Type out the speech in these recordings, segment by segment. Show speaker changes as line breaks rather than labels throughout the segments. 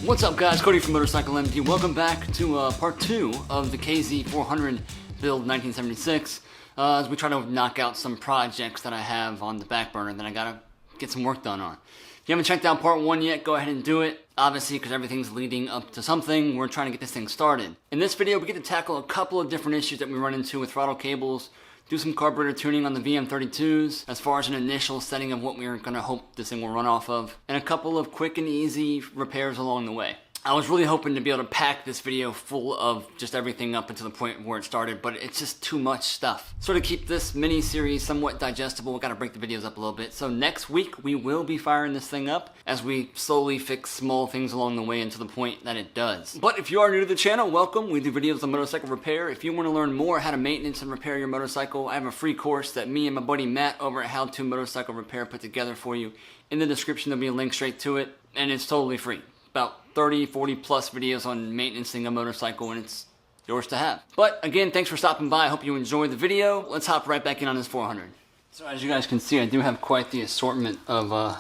What's up guys, Cody from Motorcycle MD. Welcome back to part 2 of the KZ400 build 1976 as we try to knock out some projects that I have on the back burner that I gotta get some work done on. If you haven't checked out part 1 yet, go ahead and do it. Obviously, because everything's leading up to something, we're trying to get this thing started. In this video, we get to tackle a couple of different issues that we run into with throttle cables, do some carburetor tuning on the VM32s as far as an initial setting of what we're gonna hope this thing will run off of, and a couple of quick and easy repairs along the way. I was really hoping to be able to pack this video full of just everything up until the point where it started, but it's just too much stuff. So to keep this mini-series somewhat digestible, we gotta break the videos up a little bit. So next week, we will be firing this thing up as we slowly fix small things along the way until the point that it does. But if you are new to the channel, welcome. We do videos on motorcycle repair. If you wanna learn more how to maintenance and repair your motorcycle, I have a free course that me and my buddy Matt over at How To Motorcycle Repair put together for you. In the description, there'll be a link straight to it, and it's totally free. About 30, 40 plus videos on maintaining a motorcycle, and it's yours to have. But again, thanks for stopping by. I hope you enjoyed the video. Let's hop right back in on this 400. So as you guys can see, I do have quite the assortment of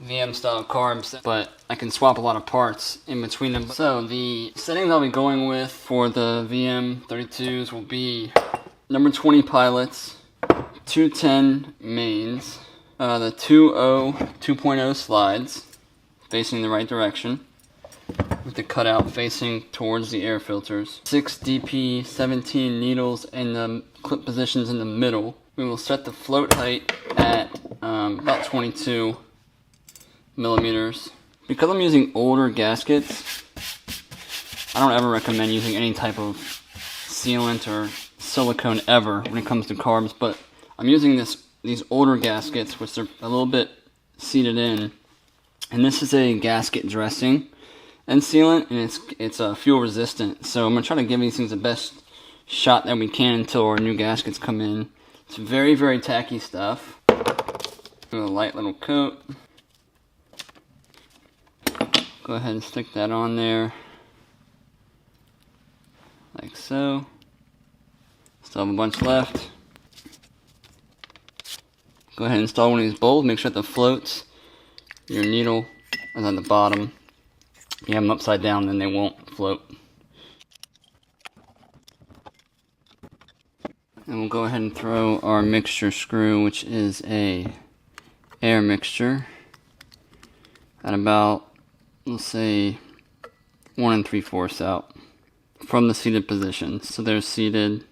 VM style carbs, but I can swap a lot of parts in between them. So the settings I'll be going with for the VM32s will be number 20 pilots, 210 mains, the 2.0 slides, facing the right direction, with the cutout facing towards the air filters. 6 DP17 needles in the clip positions in the middle. We will set the float height at about 22 millimeters. Because I'm using older gaskets, I don't ever recommend using any type of sealant or silicone ever when it comes to carbs, but I'm using these older gaskets, which are a little bit seated in. And this is a gasket dressing and sealant, and it's fuel resistant. So I'm gonna try to give these things the best shot that we can until our new gaskets come in. It's very, very tacky stuff. Do a light little coat. Go ahead and stick that on there, like so. Still have a bunch left. Go ahead and install one of these bowls. Make sure that the floats, your needle is on the bottom. If you have them upside down, then they won't float. And we'll go ahead and throw our mixture screw, which is a air mixture, at about, let's say, 1 3/4 out from the seated position. So they're seated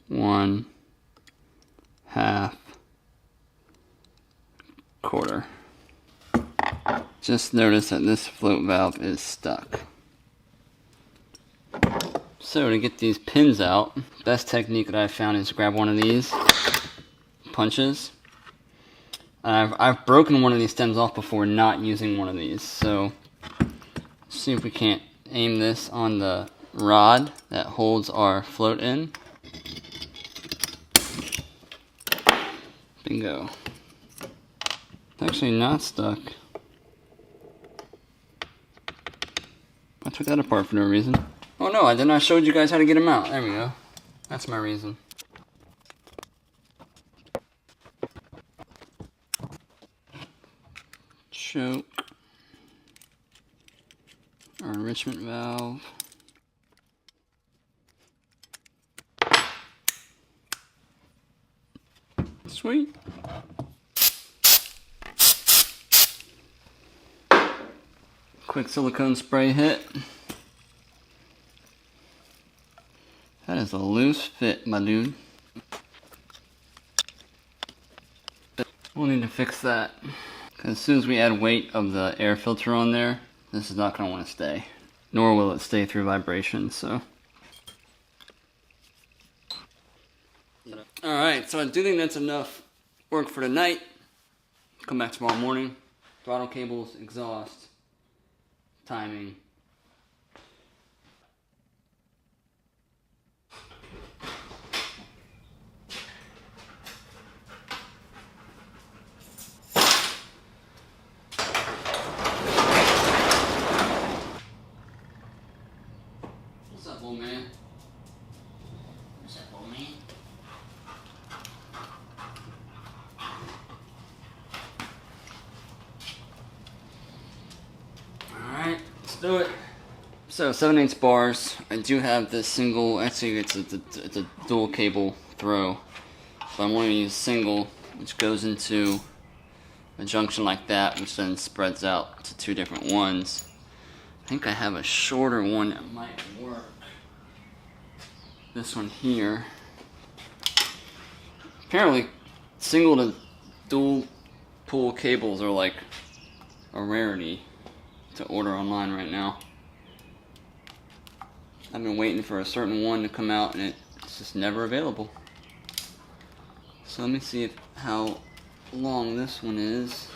1/2 quarter. Just notice that this float valve is stuck. So to get these pins out, best technique that I've found is grab one of these punches. I've broken one of these stems off before not using one of these, so let's see if we can't aim this on the rod that holds our float in. Bingo. It's actually not stuck. I took that apart for no reason. Oh no, I didn't. I showed you guys how to get them out. There we go. That's my reason. Choke. Our enrichment valve. Sweet. Quick silicone spray hit. That is a loose fit, my dude. We'll need to fix that, because as soon as we add weight of the air filter on there, this is not going to want to stay. Nor will it stay through vibration, so. Alright, so I do think that's enough work for tonight. Come back tomorrow morning. Throttle cables, exhaust, timing. What's up, old man? What's up, old man? do it. So 7/8 bars. I do have this single. Actually, it's a dual cable throw, but I'm going to use single, which goes into a junction like that, which then spreads out to two different ones. I think I have a shorter one that might work. This one here. Apparently, single to dual pull cables are like a rarity to order online right now. I've been waiting for a certain one to come out and it's just never available. So let me see how long this one is.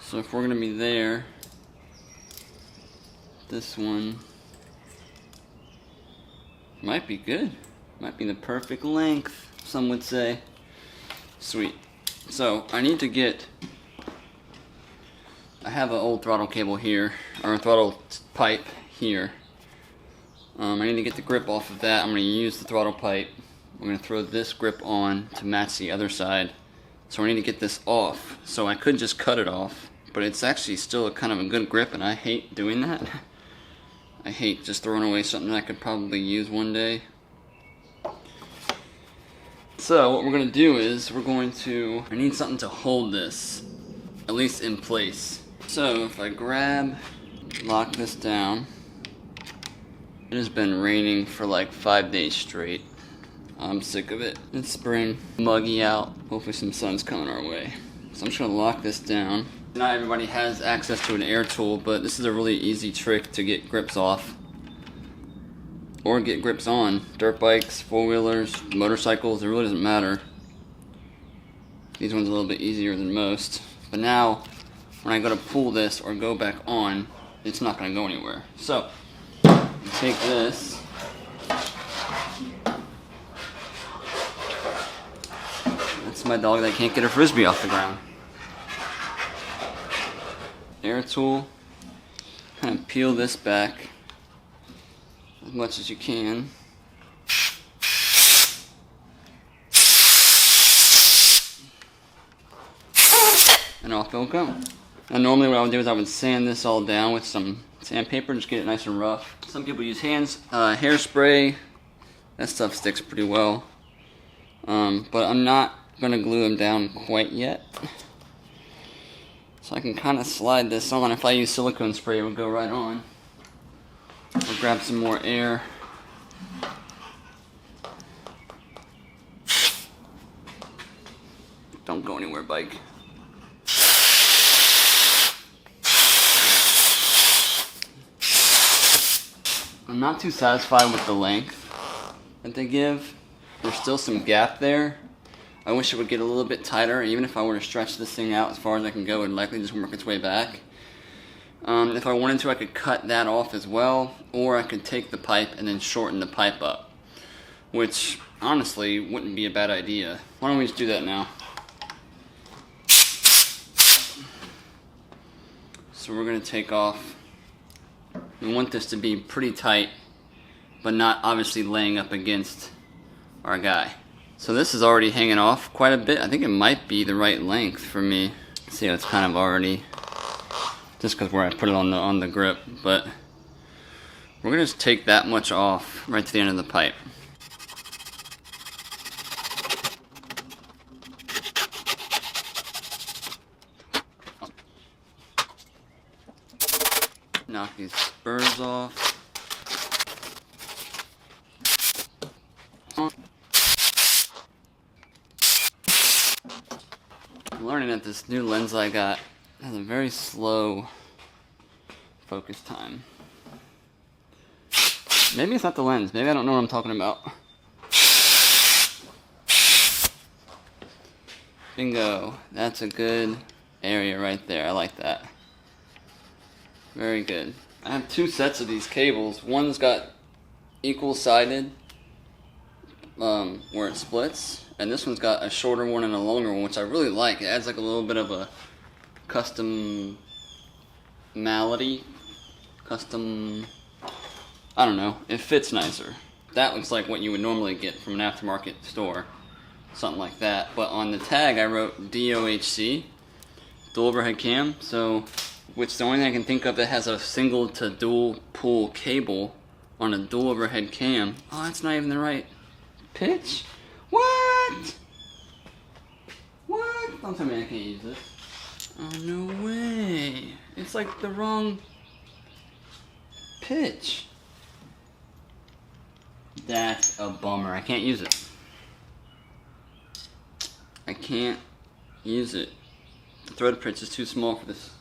So if we're gonna be there, this one might be good. Might be the perfect length, some would say. Sweet. So I need to get, I have an old throttle cable here, or a throttle pipe here. I need to get the grip off of that. I'm going to use the throttle pipe. I'm going to throw this grip on to match the other side. So I need to get this off. So I could just cut it off, but it's actually still kind of a good grip, and I hate doing that. I hate just throwing away something I could probably use one day. So what we're going to do is I need something to hold this, at least in place. So if I lock this down. It has been raining for like 5 days straight. I'm sick of it. It's spring, muggy out. Hopefully some sun's coming our way. So I'm just gonna lock this down. Not everybody has access to an air tool, but this is a really easy trick to get grips off. Or get grips on. Dirt bikes, four-wheelers, motorcycles, it really doesn't matter. These ones are a little bit easier than most. But now, when I go to pull this or go back on, it's not gonna go anywhere. So, take this, that's my dog that can't get a frisbee off the ground. Air tool, kind of peel this back as much as you can. And off it'll go. And normally what I would do is I would sand this all down with some sandpaper, just get it nice and rough. Some people use hairspray. That stuff sticks pretty well. But I'm not gonna glue them down quite yet. So I can kind of slide this on. If I use silicone spray, it would go right on. I'll grab some more air. Don't go anywhere, bike. I'm not too satisfied with the length that they give. There's still some gap there. I wish it would get a little bit tighter. Even if I were to stretch this thing out as far as I can go, it would likely just work its way back. If I wanted to, I could cut that off as well, or I could take the pipe and then shorten the pipe up, which honestly wouldn't be a bad idea. Why don't we just do that now? So we're going to take off. We want this to be pretty tight, but not obviously laying up against our guy. So this is already hanging off quite a bit. I think it might be the right length for me. See how it's kind of already, just because where I put it on the grip, but we're gonna just take that much off right to the end of the pipe. Knock these spurs off. I'm learning that this new lens I got has a very slow focus time. Maybe it's not the lens. Maybe I don't know what I'm talking about. Bingo. That's a good area right there. I like that. Very good. I have two sets of these cables. One's got equal-sided where it splits, and this one's got a shorter one and a longer one, which I really like. It adds like a little bit of a custom, I don't know, it fits nicer. That looks like what you would normally get from an aftermarket store, something like that. But on the tag I wrote DOHC, dual overhead cam, so which the only thing I can think of that has a single to dual pull cable on a dual overhead cam. Oh, that's not even the right pitch. What? What? Don't tell me I can't use this. Oh, no way. It's like the wrong pitch. That's a bummer. I can't use it. I can't use it. The thread pitch is too small for this.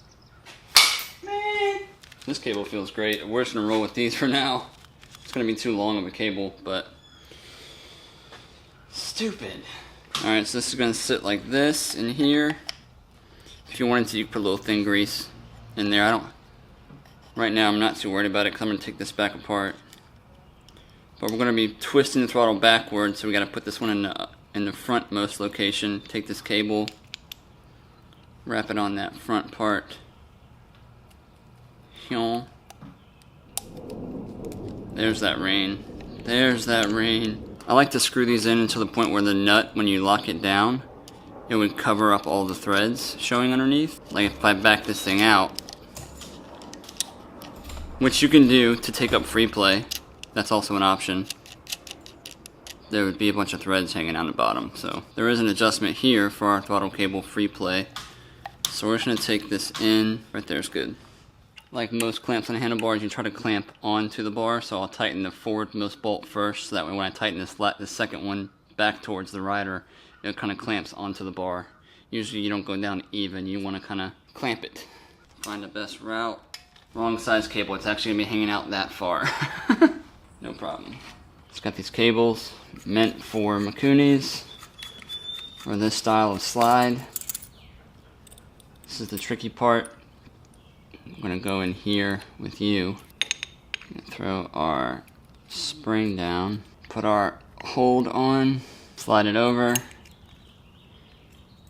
Man. This cable feels great. We're just gonna roll with these for now. It's gonna be too long of a cable, but stupid. Alright, so this is gonna sit like this in here. If you wanted to, you could put a little thin grease in there. Right now I'm not too worried about it because I'm gonna take this back apart. But we're gonna be twisting the throttle backwards, so we gotta put this one in the frontmost location. Take this cable, wrap it on that front part. There's that rain. There's that rain. I like to screw these in until the point where the nut, when you lock it down, it would cover up all the threads showing underneath. Like if I back this thing out, which you can do to take up free play, that's also an option. There would be a bunch of threads hanging on the bottom. So there is an adjustment here for our throttle cable free play. So we're just going to take this in. Right there is good. Like most clamps on handlebars, you try to clamp onto the bar. So I'll tighten the forwardmost bolt first, so that way when I tighten this second one back towards the rider, it kind of clamps onto the bar. Usually you don't go down even, you want to kind of clamp it. Find the best route. Wrong size cable, it's actually going to be hanging out that far. No problem. It's got these cables meant for Makunis, or this style of slide. This is the tricky part. I'm going to go in here with you, throw our spring down, put our hold on, slide it over,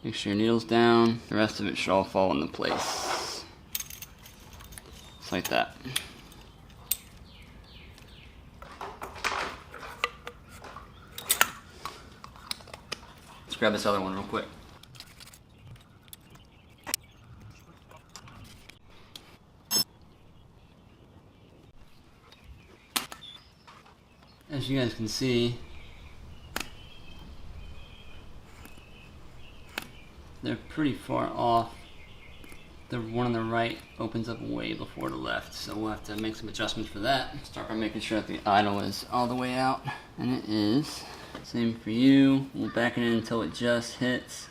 make sure your needle's down, the rest of it should all fall into place. Just like that. Let's grab this other one real quick. As you guys can see, they're pretty far off. The one on the right opens up way before the left, so we'll have to make some adjustments for that. Start by making sure that the idle is all the way out, and it is. Same for you. We'll back it in until it just hits.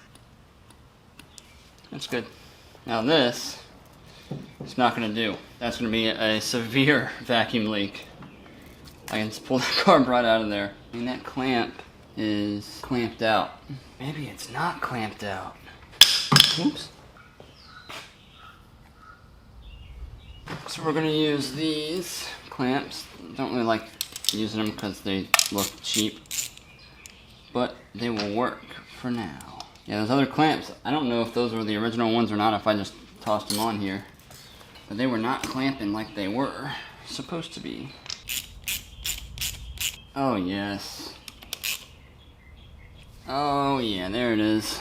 That's good. Now this, it's not going to do. That's going to be a severe vacuum leak. I can just pull the carb right out of there. I mean, that clamp is clamped out. Maybe it's not clamped out. Oops. So we're gonna use these clamps. Don't really like using them because they look cheap, but they will work for now. Yeah, those other clamps, I don't know if those were the original ones or not, if I just tossed them on here, but they were not clamping like they were supposed to be. Oh yes. Oh yeah, there it is.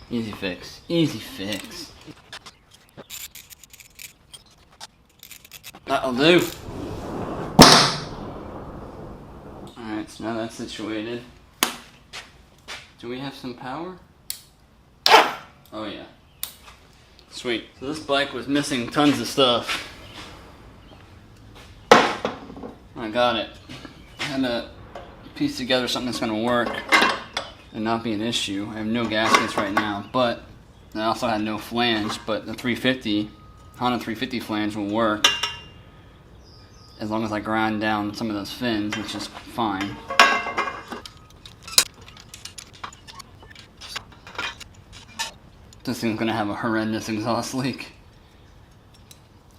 Easy fix. Easy fix. That'll do. Alright, so now that's situated. Do we have some power? Oh yeah. Sweet. So this bike was missing tons of stuff. I got it. I had to piece together something that's going to work and not be an issue. I have no gaskets right now, but I also had no flange, but the 350, Honda 350 flange will work as long as I grind down some of those fins, which is fine. This thing's going to have a horrendous exhaust leak.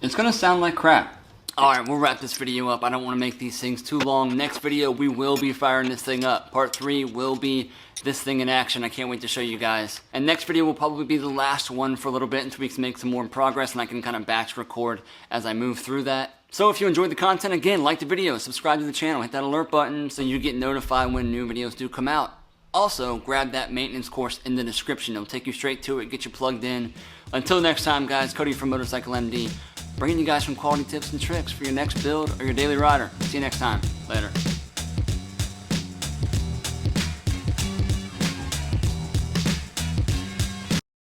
It's going to sound like crap. Alright, we'll wrap this video up. I don't want to make these things too long. Next video, we will be firing this thing up. Part 3 will be this thing in action. I can't wait to show you guys. And next video will probably be the last one for a little bit until we can make some more progress and I can kind of batch record as I move through that. So if you enjoyed the content, again, like the video, subscribe to the channel, hit that alert button so you get notified when new videos do come out. Also, grab that maintenance course in the description. It'll take you straight to it, get you plugged in. Until next time, guys, Cody from Motorcycle MD, bringing you guys some quality tips and tricks for your next build or your daily rider. See you next time. Later.